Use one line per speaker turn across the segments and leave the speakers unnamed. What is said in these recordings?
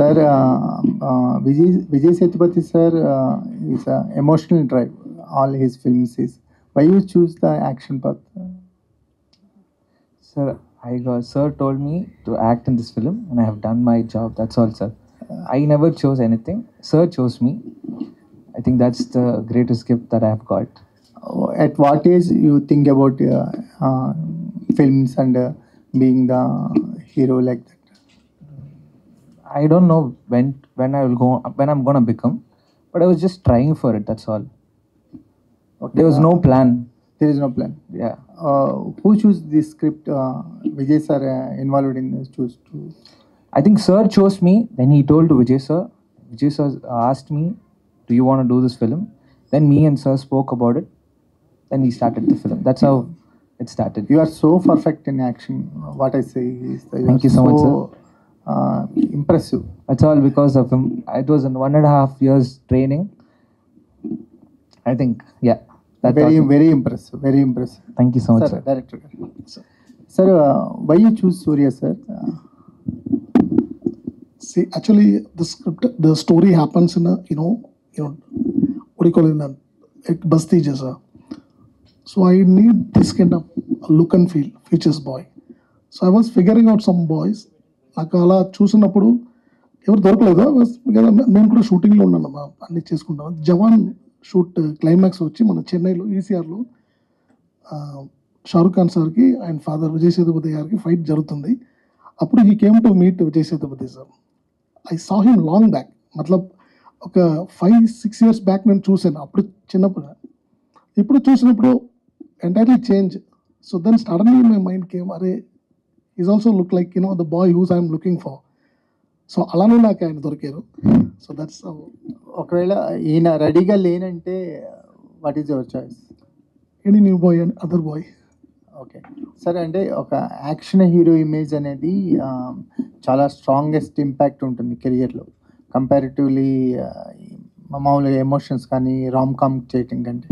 Sir, Vijay Sethupathi sir is a emotional drive. All his films is. Why you choose the action path?
Sir, sir told me to act in this film, and I have done my job. That's all, sir. I never chose anything. Sir chose me. I think that's the greatest gift that I have got.
At what age you think about films and being the hero like that?
I don't know when I'm gonna become, but I was just trying for it. That's all.
Okay.
There was no plan.
There is no plan.
Yeah.
Who chose this script? Vijay sir involved in this choose to.
I think sir chose me. Then he told to Vijay sir. Vijay sir asked me, "Do you want to do this film?" Then me and sir spoke about it. Then we started the film. That's how it started.
You are so perfect in action. What I say is that
Thank you so much, sir.
Impressive.
That's all because of him. It was in 1.5 years training. I think, yeah.
Very impressive. Very impressive.
Thank you so much, sir.
Director. Sir, why you choose Surya, sir?
See, actually, the story happens in a, what do you call it, in a basti jaisa. So I need this kind of look and feel, features boy. So I was figuring out some boys. నాకు అలా చూసినప్పుడు ఎవరు దొరకలేదు. నేను కూడా షూటింగ్లో ఉన్నాను, అన్ని చేసుకుంటాను. జవాన్ షూట్ క్లైమాక్స్ వచ్చి మన చెన్నైలో ఈసీఆర్లో షారుఖ్ ఖాన్ సార్కి ఆయన ఫాదర్ విజయ్ సేతుపతి గారికి ఫైట్ జరుగుతుంది. అప్పుడు he came to meet Vijay Sethupathi sir. I saw him long back, మతలబ్ ఒక 5-6 years బ్యాక్ నేను చూశాను అప్పుడు చిన్నప్పుడు. ఇప్పుడు చూసినప్పుడు entirely change. So then suddenly my mind came, అరే is also look like the boy whose I'm looking for. So అలానే నాకు ఆయన దొరికారు. సో దట్స్
ఒకవేళ ఈయన రెడీగా లేనంటే what is your choice?
Any new boy and other boy.
Okay సరే, అంటే ఒక యాక్షన్ హీరో ఇమేజ్ అనేది చాలా స్ట్రాంగెస్ట్ ఇంపాక్ట్ ఉంటుంది కెరియర్లో కంపారిటివ్లీ మామూలుగా ఎమోషన్స్ కానీ రామ్ కామ్ చేయటం కంటే.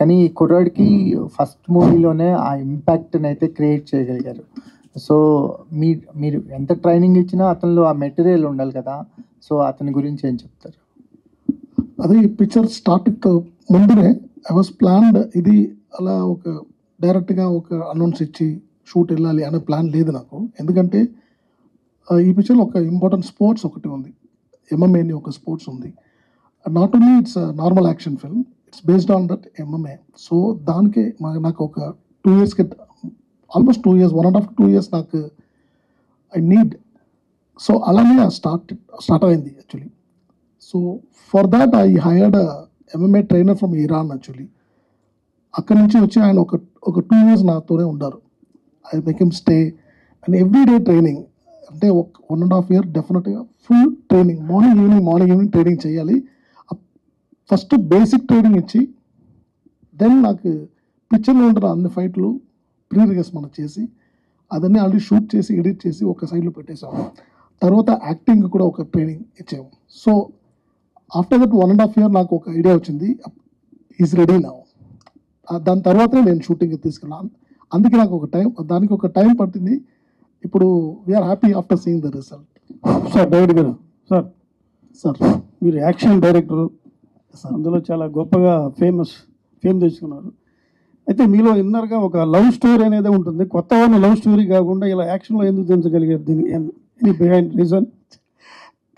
కానీ కుర్రాడికి ఫస్ట్ మూవీలోనే ఆ ఇంపాక్ట్ని అయితే క్రియేట్ చేయగలిగారు. సో మీరు ఎంత ట్రైనింగ్ ఇచ్చినా అతనిలో ఆ మెటీరియల్ ఉండాలి కదా. సో అతని గురించి ఏం చెప్తారు?
అదే ఈ పిక్చర్ స్టార్ట్ ముందునే ఐ వాజ్ ప్లాన్డ్. ఇది అలా ఒక డైరెక్ట్గా ఒక అనౌన్స్ ఇచ్చి షూట్ వెళ్ళాలి అనే ప్లాన్ లేదు నాకు. ఎందుకంటే ఈ పిక్చర్లో ఒక ఇంపార్టెంట్ స్పోర్ట్స్ ఒకటి ఉంది, ఎంఎంఏ అని ఒక స్పోర్ట్స్ ఉంది. Not only it's normal action film, it's based on that MMA. So దానికే నాకు ఒక 2 years, ఆల్మోస్ట్ 2 years, 1.5-2 years నాకు ఐ నీడ్. సో అలానే స్టార్ట్ అయింది actually. So for that I hired MMA trainer from Iran actually. అక్కడి నుంచి వచ్చి ఆయన ఒక 2 years నాతోనే ఉన్నారు. I make him stay and everyday training. అంటే 1.5 year డెఫినెట్గా full training, morning evening training చేయాలి. ఫస్ట్ బేసిక్ ట్రైనింగ్ ఇచ్చి దెన్ నాకు పిక్చర్లో ఉంటున్న అన్ని ఫైట్లు ప్రీ రిహర్స్ మనం చేసి అదన్నీ ఆల్రెడీ షూట్ చేసి ఎడిట్ చేసి ఒక సైడ్లో పెట్టేసాము. తర్వాత యాక్టింగ్ కూడా ఒక ట్రైనింగ్ ఇచ్చాము. సో ఆఫ్టర్ దట్ 1.5 year నాకు ఒక ఐడియా వచ్చింది, ఈజ్ రెడీ నౌ. దాని తర్వాతనే నేను షూటింగ్కి తీసుకెళ్ళాను. అందుకే నాకు దానికి ఒక టైం పట్టింది. ఇప్పుడు we're happy after seeing the result.
Sir director గారు, సార్ మీరు యాక్షన్ డైరెక్టర్, అందులో చాలా గొప్పగా ఫేమ్ తెచ్చుకున్నారు. అయితే మీలో ఇన్నర్గా ఒక లవ్ స్టోరీ అనేది ఉంటుంది. కొత్త వాళ్ళ లవ్ స్టోరీ కాకుండా ఇలా యాక్షన్లో ఎందుకు దించగలిగారు? దీనికి ఎనీ బిహైండ్ రీజన్?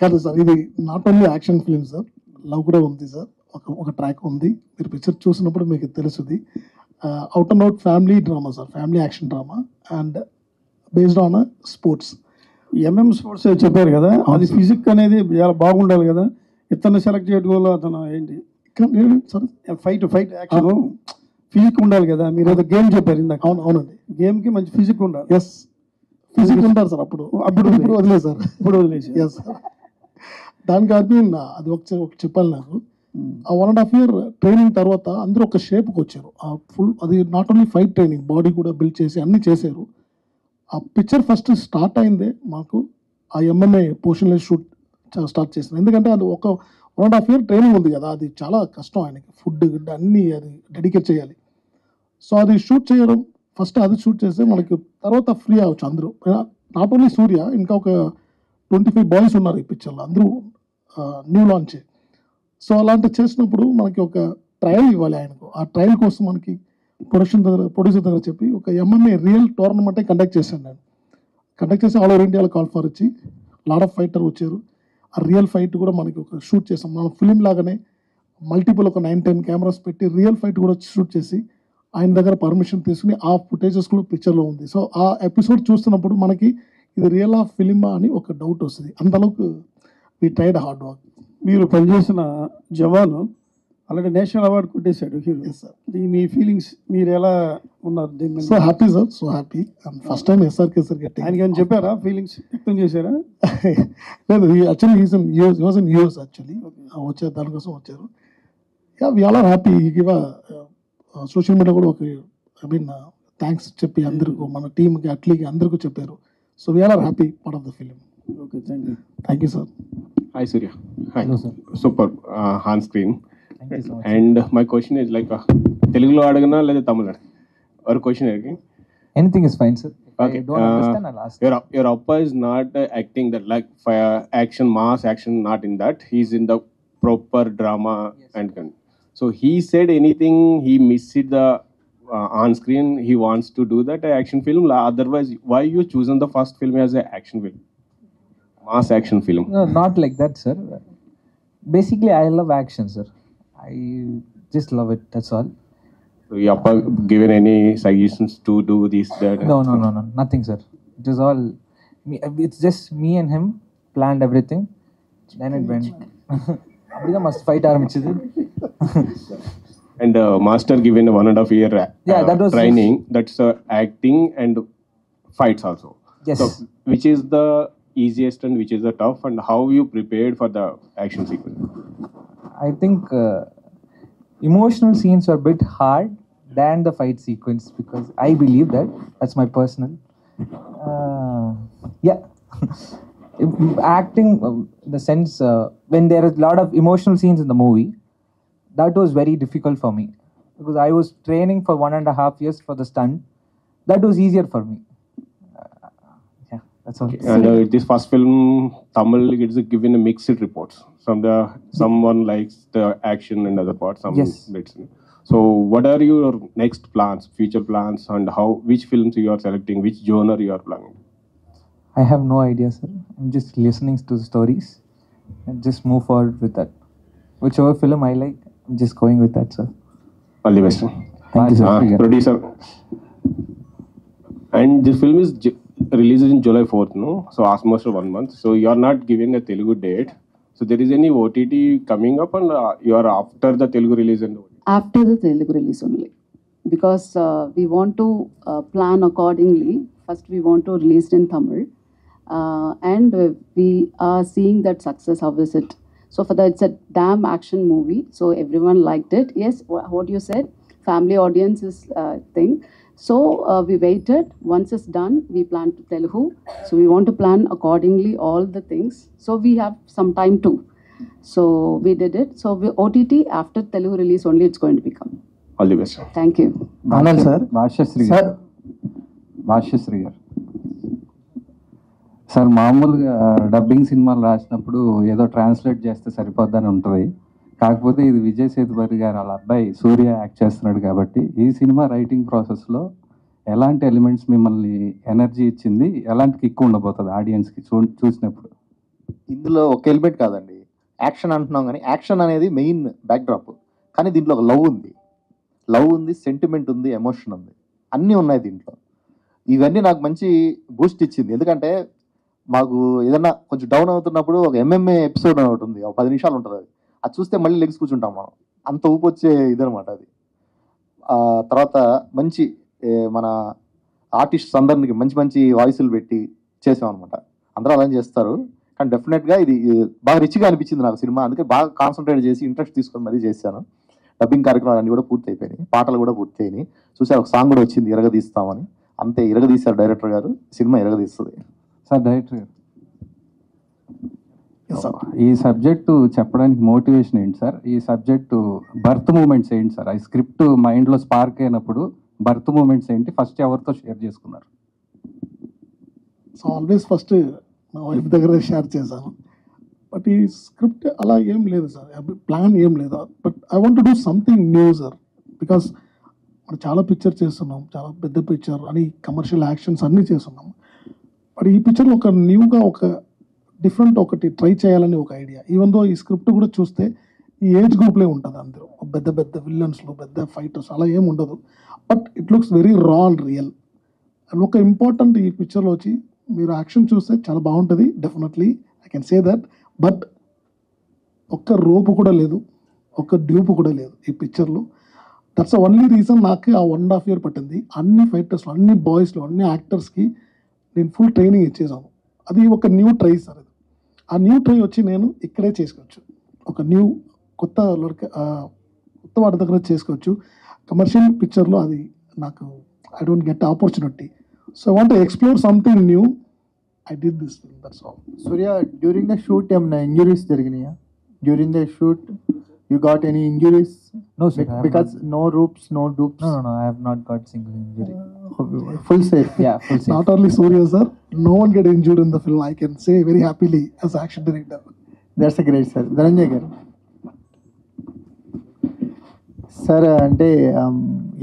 కాదు సార్, ఇది not only action film sir, love కూడా ఉంది సార్. ఒక ట్రాక్ ఉంది, మీరు పిక్చర్ చూసినప్పుడు మీకు తెలుస్తుంది. Out and out family drama sir, family action drama and based on sports.
MM sports చెప్పారు కదా, అది ఫిజిక్ అనేది చాలా బాగుండాలి కదా. ఇతను సెలెక్ట్ చేయడం వల్ల అతను ఏంటి
సార్
ఫైట్ యాక్షన్ ఫిజిక్ ఉండాలి కదా. మీరు ఏదో గేమ్ చెప్పారు ఇందాక.
అవునండి,
గేమ్కి మంచి ఫిజిక్ ఉండాలి.
ఎస్, ఫిజిక్ ఉంటారు సార్. ఇప్పుడు వదిలేదు సార్,
ఇప్పుడు వదిలేసి.
ఎస్, దానికి అది ఒక చెప్పాలి నాకు. ఆ 1.5 year ట్రైనింగ్ తర్వాత అందరూ ఒక షేప్కి వచ్చారు. ఫుల్ అది not only fight training, body కూడా బిల్డ్ చేసి అన్నీ చేశారు. ఆ పిక్చర్ ఫస్ట్ స్టార్ట్ అయిందే మాకు ఆ ఎంఎంఏ పోర్షన్లో షూట్ స్టార్ట్ చేసింది. ఎందుకంటే అది ఒక 1.5 year ట్రైనింగ్ ఉంది కదా, అది చాలా కష్టం. ఆయనకి ఫుడ్ గిడ్ అన్నీ అది డెడికేట్ చేయాలి. సో అది షూట్ చేయడం, ఫస్ట్ అది షూట్ చేస్తే మనకి తర్వాత ఫ్రీ అవ్వచ్చు అందరూ. నాట్ ఓన్లీ సూర్య, ఇంకా ఒక 25 బాయ్స్ ఉన్నారు ఈ పిక్చర్లో, అందరూ న్యూ లాంచ్. సో అలాంటి చేసినప్పుడు మనకి ఒక ట్రయల్ ఇవ్వాలి ఆయనకు. ఆ ట్రయల్ కోసం మనకి ప్రొడ్యూసర్ దగ్గర చెప్పి ఒక MMA రియల్ టోర్నమెంటే కండక్ట్ చేశాను నేను. కండక్ట్ చేసి ఆల్ ఓవర్ ఇండియాలో కాల్ ఫర్ ఇచ్చి లాట్ ఆఫ్ ఫైటర్ వచ్చారు. ఆ రియల్ ఫైట్ కూడా మనకి ఒక షూట్ చేసాం. మన ఫిలిం లాగానే మల్టిపుల్ ఒక 9-10 కెమెరాస్ పెట్టి రియల్ ఫైట్ కూడా షూట్ చేసి ఆయన దగ్గర పర్మిషన్ తీసుకుని ఆ ఫుటేజెస్ కూడా పిక్చర్లో ఉంది. సో ఆ ఎపిసోడ్ చూస్తున్నప్పుడు మనకి ఇది రియల్ ఆఫ్ ఫిలిమా అని ఒక డౌట్ వస్తుంది. అంతలోకి వీ ట్రైడ్ హార్డ్ వర్క్.
మీరు పనిచేసిన జవాను ఆల్రెడీ నేషనల్ అవార్డు కొట్టేశాడు హీరో.
Yes sir.
మీ ఫీలింగ్స్, మీరు ఎలా ఉన్నారు దీని మీద?
So happy sir, so happy. And first time SRK sir గట్టి
ఆయనకి ఏమైనా చెప్పారా, ఫీలింగ్స్ వ్యక్తం చేశారా?
లేదు, actually was in US actually. వచ్చారు, దానికోసం వచ్చారు. Yeah, we all are happy. Give social media కూడా ఒక థ్యాంక్స్ చెప్పి అందరికీ, మన టీమ్కి అట్లీకి అందరికీ చెప్పారు. So we all are happy part of the film.
Okay, thank you.
Thank you sir.
Hi Surya. Hi.
Hello, sir.
Super on screen.
Thank you so much.
And my question is like Telugu lo adagana leda Tamil adagana. Or question is
Anything is fine, sir. If
okay.
I don't understand, I'll ask.
Your Appa is not acting that like fire action, mass action, not in that. He's in the proper drama.
Yes.
And so he said anything he missed the on screen. He wants to do that action film. Otherwise, why you chosen the first film as an action film? Mass action film.
No, not like that, sir. Basically, I love action, sir. I just love it. That's all.
So your Appa given any suggestions to do this, that?
No. Nothing, sir. It was all me. It's just me and him planned everything. Then it went. Abhida must fight armichidi.
And master given 1.5 year
Yeah, that was
training. That's acting and fights also.
Yes.
So which is the easiest and which is the tough, and how you prepared for the action sequence?
I think emotional scenes are a bit hard than the fight sequence because I believe that. That's my personal. Yeah. Acting, in the sense, when there is a lot of emotional scenes in the movie, that was very difficult for me because I was training for 1.5 years for the stunt. That was easier for me. Yeah, that's all.
And this first film, Tamil, it's given a mixed reports. Someone likes the action and other parts, some
Yes.
bits. So what are your next plans, future plans, and which films you are selecting, which genre you are planning?
I have no idea, sir. I'm just listening to the stories and just move forward with that. Whichever film I like, I'm just going with that, sir.
All the best.
Thank you, sir.
Producer. And this film is released in July 4th, no? So almost 1 month. So you are not giving a Telugu date. So there is any OTT coming up, and you are after the Telugu release and
After the Telugu release only, because we want to plan accordingly. First, we want to release in Tamil, and we are seeing that success. How is it? So for that, it's a damn action movie. So everyone liked it. Yes, what you said, family audience is thing. So we waited. Once it's done, we plan to Telugu. So we want to plan accordingly all the things. So we have some time too. So we did it. So we OTT after Telugu release only it's going to become.
all the best.
Thank you.
Anand sir.
Bhashyasree
sir
Bhashyasree గారు sir, మామూలుగా dubbing సినిమాలు రాసినప్పుడు ఏదో translate చేస్తే సరిపోద్దని ఉంటుంది. కాకపోతే ఇది విజయ్ సేతుపతి గారు వాళ్ళ అబ్బాయి సూర్య యాక్ట్ చేస్తున్నాడు కాబట్టి ఈ సినిమా రైటింగ్ ప్రాసెస్లో ఎలాంటి ఎలిమెంట్స్ మిమ్మల్ని ఎనర్జీ ఇచ్చింది, ఎలాంటి కిక్ ఉండబోతుంది ఆడియన్స్కి చూసినప్పుడు?
ఇందులో ఒక ఎలిమెంట్ కాదండి, యాక్షన్ అంటున్నాం కానీ యాక్షన్ అనేది మెయిన్ బ్యాక్డ్రాప్. కానీ దీంట్లో ఒక లవ్ ఉంది, సెంటిమెంట్ ఉంది, ఎమోషన్ ఉంది, అన్నీ ఉన్నాయి దీంట్లో. ఇవన్నీ నాకు మంచి బూస్ట్ ఇచ్చింది. ఎందుకంటే మాకు ఏదన్నా కొంచెం డౌన్ అవుతున్నప్పుడు ఒక MMA ఎపిసోడ్ ఒకటి ఉంది, ఒక 10 నిమిషాలు ఉంటుంది. అది చూస్తే మళ్ళీ లెగ్స్ కూర్చుంటాం మనం, అంత ఊపు వచ్చే ఇదనమాట అది. తర్వాత మంచి మన ఆర్టిస్ట్స్ అందరికి మంచి మంచి వాయిస్లు పెట్టి చేసాం అనమాట. అందరూ అలా చేస్తారు, కానీ డెఫినెట్గా ఇది బాగా రిచ్గా అనిపించింది నాకు సినిమా. అందుకే బాగా కాన్సన్ట్రేట్ చేసి ఇంట్రెస్ట్ తీసుకొని మరీ చేశాను. డబ్బింగ్ కార్యక్రమాలు అన్నీ కూడా పూర్తి అయిపోయినాయి, పాటలు కూడా పూర్తి అయినాయి. చూసారు, ఒక సాంగ్ కూడా వచ్చింది, ఇరగదీస్తామని. అంతే, ఇరగదీశారు డైరెక్టర్ గారు. సినిమా ఇరగదీస్తుంది.
సార్ డైరెక్టర్ గారు, ఈ సబ్జెక్టు చెప్పడానికి మోటివేషన్ ఏంటి సార్? ఈ సబ్జెక్టు బర్త్ మూమెంట్స్ ఏంటి సార్? ఈ స్క్రిప్ట్ మైండ్లో స్పార్క్ అయినప్పుడు బర్త్ మూమెంట్స్ ఏంటి? ఫస్ట్ ఎవరితో షేర్ చేసుకున్నారు?
సో ఆల్వేస్ ఫస్ట్ మా వైఫ్ దగ్గర షేర్ చేశాను. బట్ ఈ స్క్రిప్ట్ అలా ఏం లేదు సార్, ప్లాన్ ఏం లేదు. But I want do something new sir, because మనం చాలా పిక్చర్ చేస్తున్నాం, చాలా పెద్ద పిక్చర్ అని కమర్షియల్ యాక్షన్స్ అన్నీ చేస్తున్నాం. బట్ ఈ పిక్చర్లో ఒక న్యూగా ఒక డిఫరెంట్ ఒకటి ట్రై చేయాలని ఒక ఐడియా. ఈవెన్ దో ఈ స్క్రిప్ట్ కూడా చూస్తే ఈ ఏజ్ గ్రూప్లే ఉంటుంది, అందరూ పెద్ద పెద్ద విలన్స్లో పెద్ద ఫైటర్స్ అలా ఏం ఉండదు. బట్ ఇట్ లుక్స్ వెరీ రా అండ్ రియల్. అండ్ ఒక ఇంపార్టెంట్ ఈ పిక్చర్లో వచ్చి మీరు యాక్షన్ చూస్తే చాలా బాగుంటుంది, definitely I can say that. But ఒక్క రోపు కూడా లేదు, ఒక్క డ్యూప్ కూడా లేదు ఈ పిక్చర్లో. దట్స్ ఓన్లీ రీజన్ నాకు ఆ 1.5 year పట్టింది. అన్ని ఫైటర్స్లో, అన్ని బాయ్స్లో, అన్ని యాక్టర్స్కి నేను ఫుల్ ట్రైనింగ్ ఇచ్చేసాను. అది ఒక న్యూ ట్రై సార్. అది ఆ న్యూ ట్రై వచ్చి నేను ఇక్కడే చేసుకోవచ్చు, ఒక న్యూ కొత్త వాటి దగ్గర చేసుకోవచ్చు. కమర్షియల్ పిక్చర్లో అది నాకు I don't get opportunity. So I want to explore something new. I did this thing, that's all.
Surya, during the shoot ఏమైనా ఇంజురీస్ జరిగినాయా? During the shoot you got any injuries?
No, sir. I have
Because no ropes, no dupes.
No, I have not got single injury.
Full safe.
Yeah, full safe.
Not only Surya sir, no one get injured in the film. I can say very happily as action director.
That's a great sir. Dhananjay గారు sir, అంటే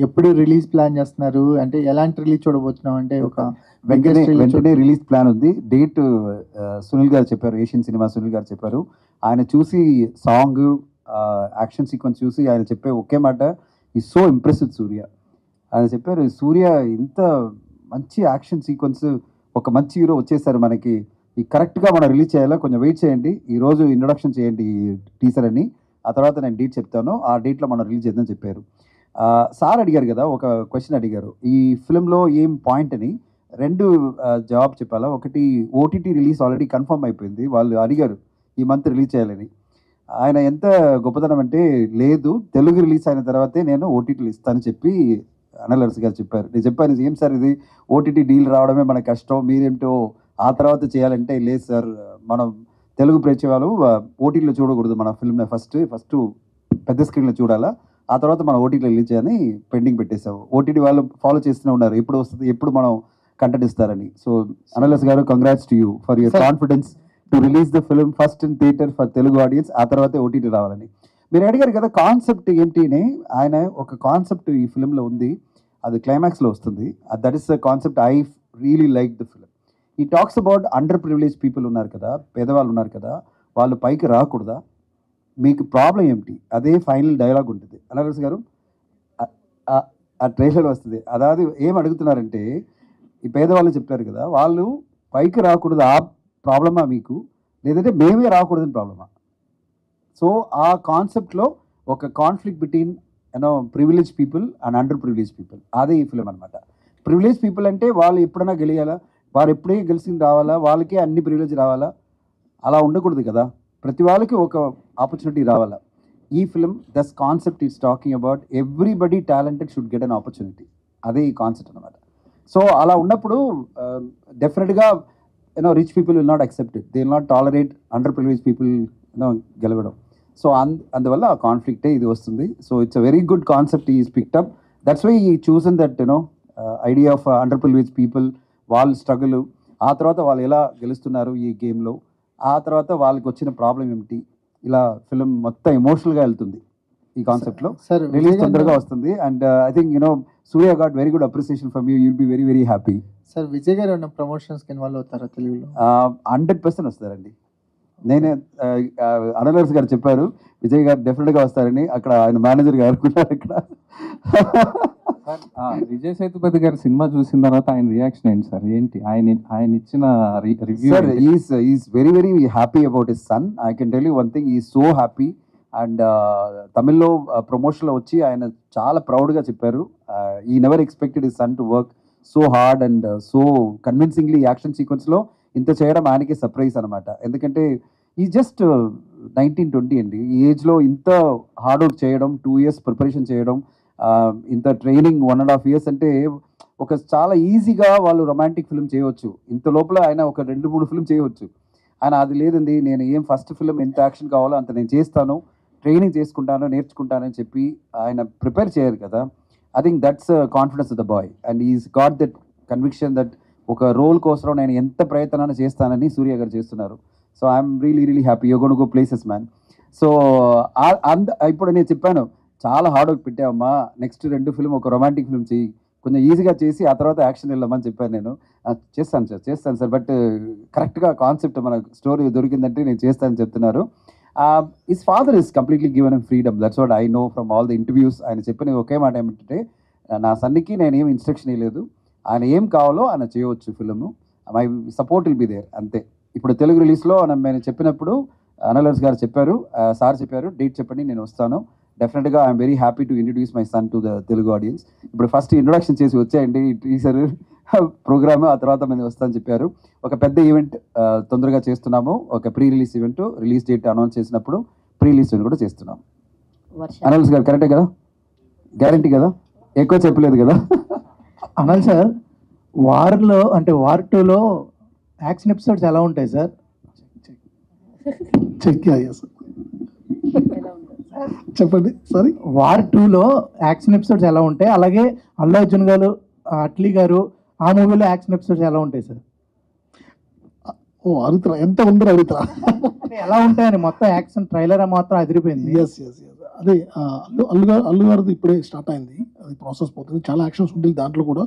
ఎప్పుడు release plan చేస్తున్నారు? అంటే ఎలాంటి release చూడబోతున్నాం? అంటే ఒక
వెంటనే రిలీజ్ ప్లాన్ ఉంది. డేట్ సునీల్ గారు చెప్పారు, ఏషియన్ సినిమా సునీల్ గారు చెప్పారు. ఆయన చూసి సాంగ్ యాక్షన్ సీక్వెన్స్ చూసి ఆయన చెప్పే ఒకే మాట, ఈ సో ఇంప్రెస్డ్ సూర్య. ఆయన చెప్పారు, సూర్య ఇంత మంచి యాక్షన్ సీక్వెన్స్, ఒక మంచి హీరో వచ్చేసారు మనకి, ఈ కరెక్ట్గా మనం రిలీజ్ చేయాలా, కొంచెం వెయిట్ చేయండి, ఈరోజు ఇంట్రొడక్షన్ చేయండి ఈ టీజర్ అని, ఆ తర్వాత నేను డేట్ చెప్తాను, ఆ డేట్లో మనం రిలీజ్ చేద్దాం చెప్పారు. సార్ అడిగారు కదా, ఒక క్వశ్చన్ అడిగారు ఈ ఫిల్మ్లో ఏం పాయింట్ అని. రెండు జవాబు చెప్పాలా. ఒకటి, ఓటీటీ రిలీజ్ ఆల్రెడీ కన్ఫర్మ్ అయిపోయింది, వాళ్ళు అడిగారు ఈ మంత్ రిలీజ్ చేయాలని. ఆయన ఎంత గొప్పతనం అంటే, లేదు తెలుగు రిలీజ్ అయిన తర్వాతే నేను ఓటీటీలు ఇస్తానని చెప్పి అనిల్ అరసు గారు చెప్పారు. నేను చెప్పాను, ఏం సార్ ఇది ఓటీటీ డీల్ రావడమే మన కష్టం, మీరేంటో ఆ తర్వాత చేయాలంటే, లేదు సార్ మనం తెలుగు ప్రేక్షకులు ఓటీటీలో చూడకూడదు, మన ఫిల్మ్ని ఫస్ట్ పెద్ద స్క్రీన్లో చూడాలా, ఆ తర్వాత మనం ఓటీటీలో రిలీజ్ చేయని పెండింగ్ పెట్టేసాము. ఓటీటీ వాళ్ళు ఫాలో చేస్తూనే ఉన్నారు, ఎప్పుడు వస్తుంది, ఎప్పుడు మనం కంటెంట్ ఇస్తారని. సో అనిల్ అరసు గారు, congrats to you for your confidence to release the film first in theatre for Telugu audience, ఆ తర్వాతే ఓటీటీ రావాలని. మీరు అడిగారు కదా కాన్సెప్ట్ ఏంటి అని. ఆయన ఒక కాన్సెప్ట్ ఈ ఫిల్మ్లో ఉంది, అది క్లైమాక్స్లో వస్తుంది. That is the concept I really like the film. ఈ talks about underprivilege people ఉన్నారు కదా, పేదవాళ్ళు ఉన్నారు కదా, వాళ్ళు పైకి రాకూడదా, మీకు ప్రాబ్లం ఏమిటి, అదే ఫైనల్ డైలాగ్ ఉంటుంది. అనిల్ గారు ఆ ట్రైలర్ వస్తుంది. అதாவது ఏం అడుగుతున్నారంటే, ఈ పేదవాళ్ళు చెప్పారు కదా, వాళ్ళు పైకి రాకూడదు, ఆ ప్రాబ్లమా మీకు, లేదంటే మేమే రాకూడదని ప్రాబ్లమా? సో ఆ కాన్సెప్ట్లో ఒక conflict between privilege people and under privilege people, అదే ఈ ఫిల్మ్ అనమాట. ప్రివిలేజ్ పీపుల్ అంటే వాళ్ళు ఎప్పుడైనా గెలియాలా, వారు ఎప్పుడే గెలిచింది రావాలా, వాళ్ళకే అన్ని ప్రివిలేజ్ రావాలా, అలా ఉండకూడదు కదా, ప్రతి వాళ్ళకి ఒక ఆపర్చునిటీ రావాలా. ఈ film this concept is talking about everybody talented should get an opportunity, అదే ఈ కాన్సెప్ట్ అనమాట. సో అలా ఉన్నప్పుడు డెఫినెట్గా rich people will not accept it, they will not tolerate underprivilege people గెలవడం. సో అందువల్ల ఆ కాన్ఫ్లిక్టే ఇది వస్తుంది. So it's a very good concept is picked up, that's why he chosen that idea of underprivilege people, వాళ్ళ struggle, ఆ తర్వాత వాళ్ళు ఎలా గెలుస్తున్నారు ఈ గేమ్లో, ఆ తర్వాత వాళ్ళకి వచ్చిన ప్రాబ్లం ఏమిటి, ఇలా ఫిల్మ్ మొత్తం ఎమోషనల్గా వెళ్తుంది ఈ కాన్సెప్ట్లో. రిలీజ్ తొందరగా వస్తుంది. And I think Surya got very good appreciation from you, you'll be very very happy.
Sir, Vijay గారు ఏమైనా ప్రమోషన్స్కి ఇన్వాల్వ్ అవుతారా తెలుగులో?
100% వస్తారండి. నేనే అనిల్ అరసు గారు చెప్పారు విజయ్ గారు డెఫినెట్గా వస్తారని, అక్కడ ఆయన మేనేజర్ గారు అనుకున్నారు. ఇక్కడ
విజయ్ సేతుపతి గారి సినిమా చూసిన తర్వాత ఆయన రియాక్షన్ ఏంటి సార్? ఏంటి ఆయన ఇచ్చిన review?
Sir, is very very happy about his son. I can tell you one thing, is so happy. And తమిళ్లో ప్రమోషన్లో వచ్చి ఆయన చాలా ప్రౌడ్గా చెప్పారు, he never expected his son to work so hard and so convincingly. Action సీక్వెన్స్లో ఇంత చేయడం ఆయనకి సర్ప్రైజ్ అనమాట. ఎందుకంటే ఈ జస్ట్ 19-20 అండి, ఈ ఏజ్లో ఇంత హార్డ్ వర్క్ చేయడం, 2 years ప్రిపరేషన్ చేయడం, ఇంత ట్రైనింగ్ 1.5 years అంటే ఒక చాలా ఈజీగా వాళ్ళు రొమాంటిక్ ఫిల్మ్ చేయవచ్చు. ఇంత లోపల ఆయన ఒక 2-3 ఫిల్మ్ చేయవచ్చు. ఆయన అది లేదండి, నేను ఏం ఫస్ట్ ఫిల్మ్ ఎంత యాక్షన్ కావాలో అంత నేను చేస్తాను, ట్రైనింగ్ చేసుకుంటాను, నేర్చుకుంటానని చెప్పి ఆయన ప్రిపేర్ చేయరు కదా. I think that's confidence of the boy, and he's got that conviction that ఒక రోల్ కోసం నేను ఎంత ప్రయత్నాన్ని చేస్తానని సూర్య గారు చేస్తున్నారు. So I'm really happy. You gonna go places man. So ఇప్పుడు నేను చెప్పాను చాలా హార్డ్ వర్క్ పెట్టావమ్మా, నెక్స్ట్ 2 ఫిల్మ్ ఒక రొమాంటిక్ ఫిల్మ్ చెయ్యి, కొంచెం ఈజీగా చేసి ఆ తర్వాత యాక్షన్ వెళ్ళమని చెప్పాను. నేను చేస్తాను సార్ బట్ కరెక్ట్గా కాన్సెప్ట్ మన స్టోరీ దొరికిందంటే నేను చేస్తానని చెప్తున్నారు. His father is completely given M freedom. That's what I know from all the interviews. ఆయన చెప్పిన ఒకే మాట ఏమిటంటే, నా సన్నికి నేను ఏం ఇన్స్ట్రక్షన్ ఇవ్వలేదు, ఆయన ఏం కావాలో ఆయన చేయవచ్చు film, my support will be there, అంతే. ఇప్పుడు తెలుగు రిలీజ్లో నేను చెప్పినప్పుడు అనలర్స్ గారు చెప్పారు, సార్ చెప్పారు డేట్ చెప్పండి నేను వస్తాను. డెఫినెట్గా I'm very happy to introduce my son to the Telugu audience. ఇప్పుడు ఫస్ట్ ఇంట్రొడక్షన్ చేసి వచ్చాయండి టీజర్ ప్రోగ్రామ్, ఆ తర్వాత మేము వస్తామని చెప్పారు. ఒక పెద్ద ఈవెంట్ తొందరగా చేస్తున్నాము, ఒక pre release event, release date announce చేసినప్పుడు ప్రీ రిలీజ్ ఈవెంట్ కూడా చేస్తున్నాం. అనల్స్ గారు కరెక్టే కదా, గ్యారంటీ కదా, ఎక్కువ చెప్పలేదు కదా?
అనాలి సార్, వార్లో అంటే వార్ 2లో యాక్షన్ ఎపిసోడ్స్ ఎలా ఉంటాయి సార్?
చెక్ అయ్యా సార్, చెప్పండి. సారీ,
వార్ 2లో యాక్షన్ ఎపిసోడ్స్ ఎలా ఉంటాయి, అలాగే అల్లు అర్జున్ గారు, అట్లీ గారు ఆ మూవీలో యాక్షన్ ఎపిసోడ్స్ ఎలా ఉంటాయి సార్?
ఓ అడుగుతున్నా, ఎంత ఉందో అడుగుతున్నా,
అంటే ఎలా ఉంటాయని మొత్తం యాక్షన్ ట్రైలర్ మాత్రం అదిరిపోయింది.
ఎస్ అదే అల్లు గారిది ఇప్పుడే స్టార్ట్ అయింది, అది ప్రాసెస్ పోతుంది, చాలా యాక్షన్స్ ఉంటుంది దాంట్లో కూడా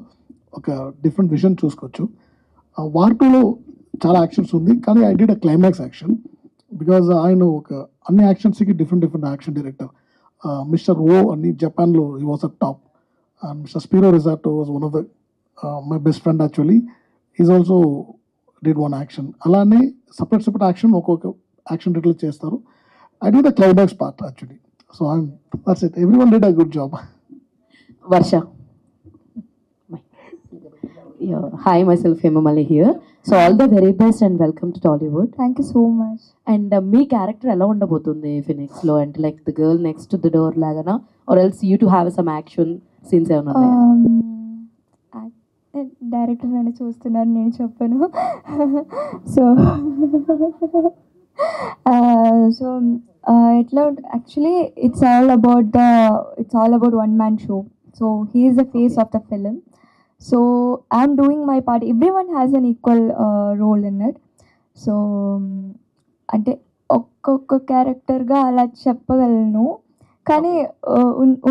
ఒక డిఫరెంట్ విజన్ చూసుకోవచ్చు. వార్ 2లో చాలా యాక్షన్స్ ఉంది, కానీ I did a climax action because ఆయన ఒక అన్ని యాక్షన్స్కి డిఫరెంట్ యాక్షన్ డైరెక్టర్. మిస్టర్ ఓ అని జపాన్లో he was a top, and mister Spiro Razatos was one of the my best friend actually, is also did one action. అలానే separate action ఒక్కొక్క action director చేస్తారు. I do the climax part actually. So that's it. Everyone did a good job.
Varsha. Yeah. Hi, myself Hemamali here. So all the very best and welcome to Tollywood.
Thank you so much.
And me character ela undabotundi Phoenix lo, and like the girl next to the door lagana, or else you to have some action scenes ఏమన్నా ఉన్నాయా?
Director నన్ను చూస్తున్నారు, నేను చెప్పను. So ఎట్లా actually it's all about one man show. So he is the face of the film. So I'm doing my part. Everyone has an equal role in it. So అంటే ఒక్కొక్క క్యారెక్టర్గా అలా చెప్పగలను, కానీ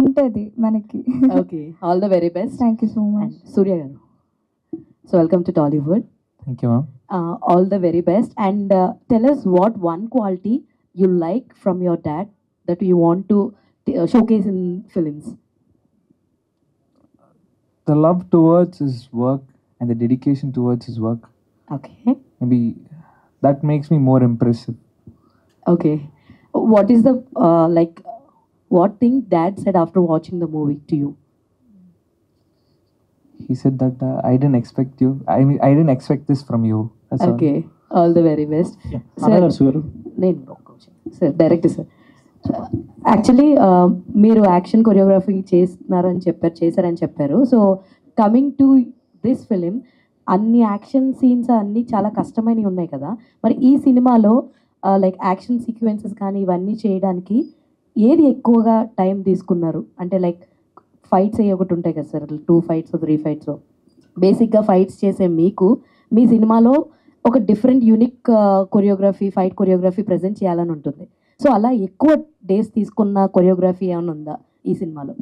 ఉంటుంది మనకి.
Okay, all the very best.
Thank you so much.
Surya garu, so welcome to Tollywood.
Thank you, ma'am.
All the very best, and tell us what one quality you like from your dad that you want to showcase in films.
The love towards his work and the dedication towards his work.
Okay.
Maybe that makes me more impressive.
Okay. What is the what thing dad said after watching the movie to you?
He said that I didn't expect you. I didn't expect this from you. That's
Okay. All the very best. Sir, director sir. Actually, మీరు action choreography చేశారని చెప్పారు. So coming to this film, అన్ని action scenes అన్నీ చాలా కష్టమైనవి ఉన్నాయి కదా, మరి ఈ సినిమాలో లైక్ యాక్షన్ సీక్వెన్సెస్ కానీ ఇవన్నీ చేయడానికి ఏది ఎక్కువగా టైం తీసుకున్నారు? అంటే లైక్ ఫైట్స్ అయ్యి ఒకటి ఉంటాయి కదా సార్, 2 fights 3 fights. బేసిక్గా ఫైట్స్ చేసే మీకు మీ సినిమాలో ఒక different unique fight choreography present చేయాలని ఉంటుంది. సో అలా ఎక్కువ డేస్ తీసుకున్న కొరియోగ్రఫీ ఏమైనా ఉందా ఈ సినిమాలో?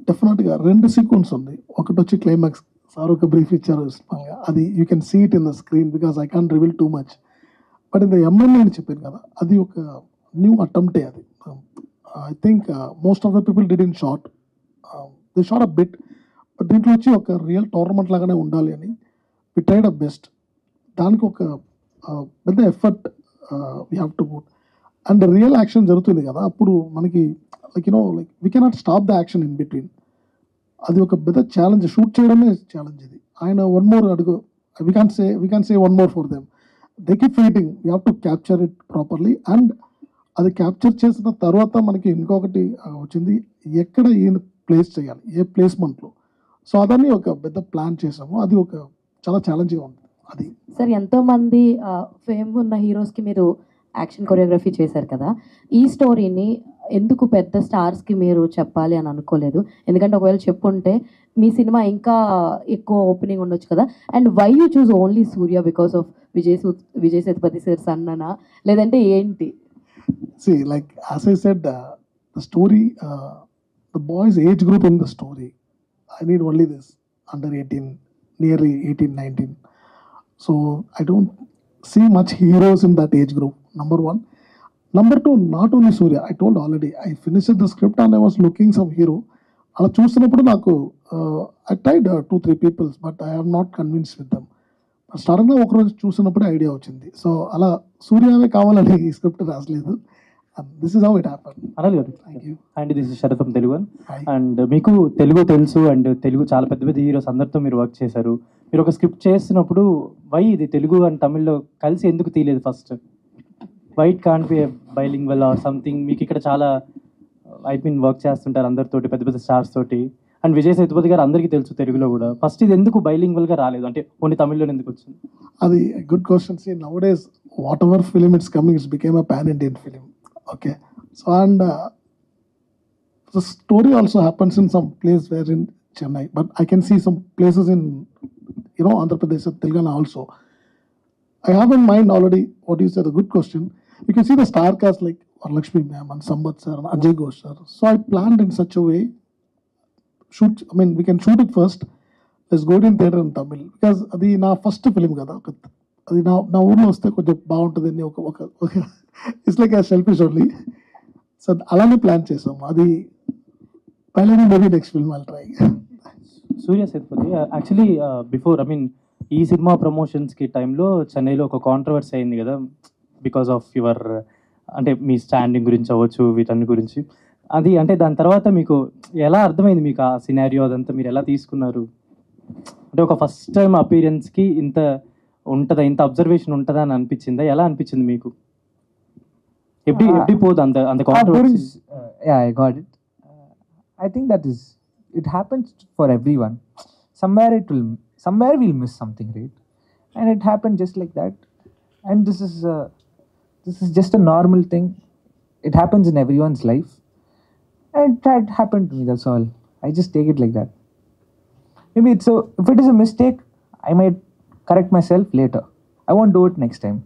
డెఫినెట్గా 2 సీక్వెన్స్ ఉంది. ఒకటి వచ్చి క్లైమాక్స్, సార్ ఒక బ్రీఫ్ ఇచ్చారు, అది you can see it in the screen because I can't reveal too much. But in the MLA అని చెప్పాను కదా, అది ఒక న్యూ అటెంప్టే. అది I think most of the people did in short, they short a bit, but దీంట్లో వచ్చి ఒక రియల్ టోర్నమెంట్ లాగానే ఉండాలి అని వి ట్రైడ్ అ బెస్ట్. దానికి ఒక పెద్ద effort we have to put. And real action జరుగుతుంది కదా, అప్పుడు మనకి like like we cannot stop the action in between. అది ఒక పెద్ద ఛాలెంజ్, షూట్ చేయడమే ఛాలెంజ్. ఇది ఆయన వన్ మోర్ అడుగు, we can say one more for them, they keep fighting, we have to capture it properly. And అది capture చేసిన తర్వాత మనకి ఇంకొకటి వచ్చింది, ఎక్కడ ఈయన ప్లేస్ చేయాలి, ఏ ప్లేస్మెంట్లో. సో అదని ఒక పెద్ద ప్లాన్ చేసాము, అది ఒక చాలా ఛాలెంజింగ్గా ఉంటుంది. అది
సార్, ఎంతోమంది ఫేమ్ ఉన్న హీరోస్కి మీరు యాక్షన్ కొరియోగ్రఫీ చేశారు కదా, ఈ స్టోరీని ఎందుకు పెద్ద స్టార్స్కి మీరు చెప్పాలి అని అనుకోలేదు? ఎందుకంటే ఒకవేళ చెప్పుంటే మీ సినిమా ఇంకా ఎక్కువ ఓపెనింగ్ ఉండొచ్చు కదా. And why you choose only Surya because of Vijay Sethupathi sir సన్ననా, లేదంటే ఏంటి?
See, like as I said, the story, the boys' age group in the story, I need only this under 18, nearly 18, 19. So I don't see much heroes in that age group. Number one. Number two, not only Surya. I told already, I finished the script and I was looking some hero. అలా చూస్తున్నప్పుడు నాకు I tried 2-3 peoples but I have not convince with them. స్టార్టింగ్లో ఒకరోజు చూసినప్పుడు idea వచ్చింది. So అలా సూర్యవే కావాలని ఈ స్క్రిప్ట్ రాసలేదు. This is how it happen.
Anil garu, and this is Sharath from Telugu. And మీకు తెలుగు తెలుసు, అండ్ తెలుగు చాలా పెద్ద పెద్ద హీరోస్ అందరితో మీరు వర్క్ చేశారు. మీరు ఒక స్క్రిప్ట్ చేస్తున్నప్పుడు వై ఇది తెలుగు అండ్ తమిళ్లో కలిసి ఎందుకు తీయలేదు first? Why it can't be bilingual or something? మీకు ఇక్కడ చాలా ఐ మీన్ వర్క్ చేస్తుంటారు అందరితోటి, పెద్ద పెద్ద స్టార్స్ తోటి, అండ్ విజయ్ సేతుపతి గారు అందరికీ తెలుసు తెలుగులో కూడా. ఫస్ట్ ఇది ఎందుకు బైలింగ్వల్గా రాలేదు, అంటే ఓన్లీ తమిళ్లో ఎందుకు వచ్చింది?
అది good question. See nowadays whatever film it's coming, it's became a pan Indian film. Okay, so and the story also happens in some place where in Chennai, but I can see some places in Andhra Pradesh, Telangana also. I have in mind already what you said, a good question. You can see the star cast like Varalakshmi ma'am and Sambat sir and Ajay Ghosh sir. So I planned in such a way, we can shoot it first. Let's go in theater in Tamil because అది నా first film కదా. అది నా ఊర్లో వస్తే కొంచెం బాగుంటుందని ఒక it's like selfish only. So అలానే ప్లాన్ చేసాము. అది pilot maybe next film I'll try.
Surya Sethupathi actually before ఈ సినిమా ప్రమోషన్స్కి టైంలో చెన్నైలో ఒక కాంట్రవర్సీ అయింది కదా, బికాస్ ఆఫ్ యువర్ అంటే మీ స్టాండింగ్ గురించి అవ్వచ్చు, వీటన్ని గురించి. అది అంటే దాని తర్వాత మీకు ఎలా అర్థమైంది, మీకు ఆ సినారియో అదంతా మీరు ఎలా తీసుకున్నారు? అంటే ఒక ఫస్ట్ టైం అపీరెన్స్కి ఇంత ఉంటుందా, ఇంత అబ్జర్వేషన్ ఉంటుందా అని అనిపించిందా? ఎలా అనిపించింది మీకు? எப்படி போகுது அந்த controversy?
Yeah, I got it. I think it happens for everyone. Somewhere we'll miss something, right? And it happened just like that. And this is just a normal thing. It happens in everyone's life. And that happened to me, that's all. I just take it like that. Maybe if it is a mistake, I might correct myself later. I won't do it next time.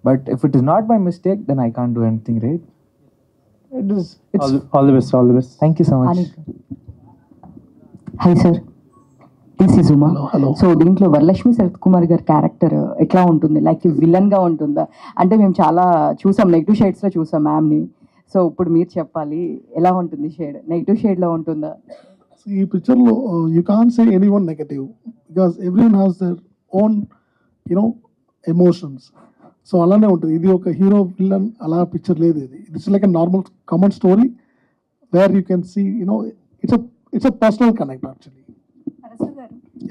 But if it is not my mistake, then I can't do anything, right? It's
all the best.
Thank you so much.
Hi sir, this is Uma.
Hello.
So దీంట్లో వరలక్ష్మి శరత్ కుమార్ గారి character ఎట్లా ఉంటుంది? Like విలన్గా ఉంటుందా? అంటే మేము చాలా చూసాం, నెగిటివ్ షేడ్స్లో చూసాం మ్యామ్ని. సో ఇప్పుడు మీరు చెప్పాలి ఎలా ఉంటుంది షేడ్, నెగిటివ్ షేడ్లో ఉంటుందా?
ఈ పిక్చర్లో you can't say any one negative because everyone has their own emotions. So అలానే ఉంటుంది. ఇది ఒక హీరో విలన్ అలా పిక్చర్ లేదు. ఇది it's like a normal common story where you can see it's a personal connect actually.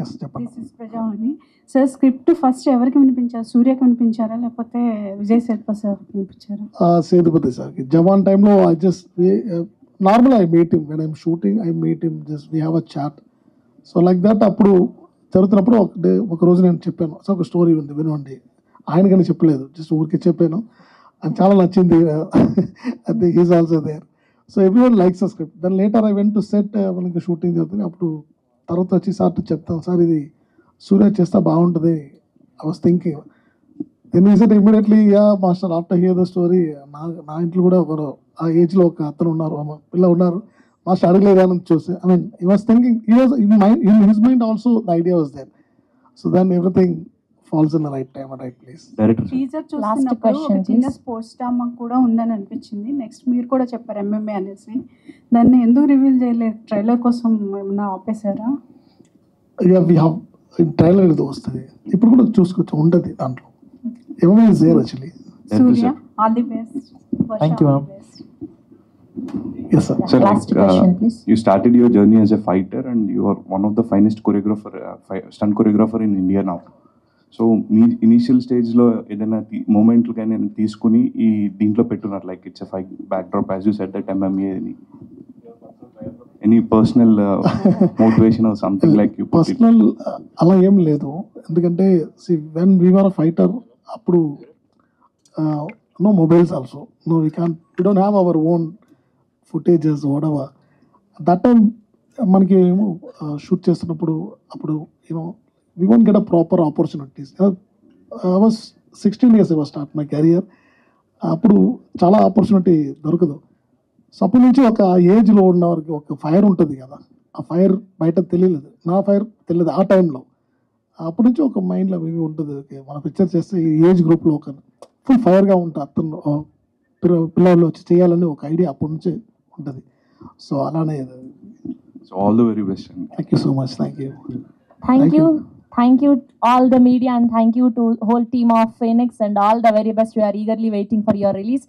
Yes చెప్పండి.
Prajavani sir, script first ఎవరికి వినిపించారు? సూర్యకి వినిపించారా లేకపోతే విజయ్ సేతుపతి సార్ వినిపించారా?
సేతుపతి సార్కి. జవాన్ టైంలో I just normal I meet him when I'm shooting, I meet him, just we have a chat. So like that అప్పుడు జరుగుతున్నప్పుడు ఒక రోజు నేను చెప్పాను, సో ఒక స్టోరీ ఉంది వినండి. ఆయన కానీ చెప్పలేదు, జస్ట్ ఊరికే చెప్పాను. అది చాలా నచ్చింది. అది is also there. So everyone likes the script. Then later I went to set, మనకి షూటింగ్ జరుగుతుంది. అప్పుడు తర్వాత వచ్చి సార్ చెప్తాను, సార్ ఇది సూర్య చేస్తే బాగుంటుంది. I was thinking. దెన్ ఈ set immediately, yeah master, after here the story. నా ఇంట్లో కూడా ఒకరు ఆ ఏజ్లో ఒక అతను ఉన్నారు, పిల్ల ఉన్నారు. మాస్టర్ అడగలేదని చూసి, I mean he was thinking, he was in his mind also the idea was there. So then everything falls in the right time and right place.
Teaser చూస్తున్నప్పుడు ఒక చిన్న స్పోర్ట్స్ డ్రామా కూడా ఉందని అనిపించింది. నెక్స్ట్ మీరు కూడా చెప్పారు MMA అనేసి. దాన్ని ఎందుకు రివీల్ చేయలేదు? ట్రైలర్ కోసం ఏమన్నా ఆపేశారా?
ట్రైలర్ ఇది వస్తుంది, ఇప్పుడు కూడా చూసుకోవచ్చు, ఉంటుంది దాంట్లో. MMA is there actually.
Surya, all the best.
Thank you, ma'am.
Yes sir.
Sir,
Last question, please.
you started your journey as a fighter and you are one of the finest stunt choreographer in India now. So మీ initial స్టేజ్లో ఏదైనా మూమెంట్లు కానీ తీసుకుని ఈ దీంట్లో పెట్టున్నారు, like it's a fight backdrop as you said that MMA అని any personal motivation or something like you?
Personal అలా ఏం లేదు, ఎందుకంటే when we are a fighter అప్పుడు no mobiles also, no we don't have our own footages వడవ that time మనకి ఏమో shoot చేస్తున్నప్పుడు అప్పుడు you know we won't get a proper opportunities. I was 16 years I was start my career. అప్పుడు చాలా opportunity దొరకదు. So అప్పటి నుంచి ఒక ఏజ్లో ఉన్న వారికి ఒక ఫైర్ ఉంటుంది కదా, ఆ ఫైర్ బయట తెలియలేదు, నా ఫైర్ తెలియదు ఆ టైంలో. అప్పటి నుంచి ఒక మైండ్లో ఇవి ఉంటుంది, ఓకే మన పిక్చర్ చేస్తే ఈ ఏజ్ గ్రూప్లో ఒక ఫుల్ ఫైర్గా ఉంటుంది, అతను పిల్లలు వచ్చి చేయాలని ఒక ఐడియా అప్పటి నుంచి ఉంటుంది. సో అలానే
so all the very best.
Thank you so much. Thank you.
Thank you all the media and thank you to whole team of Phoenix and all the very best. We are eagerly waiting for your release.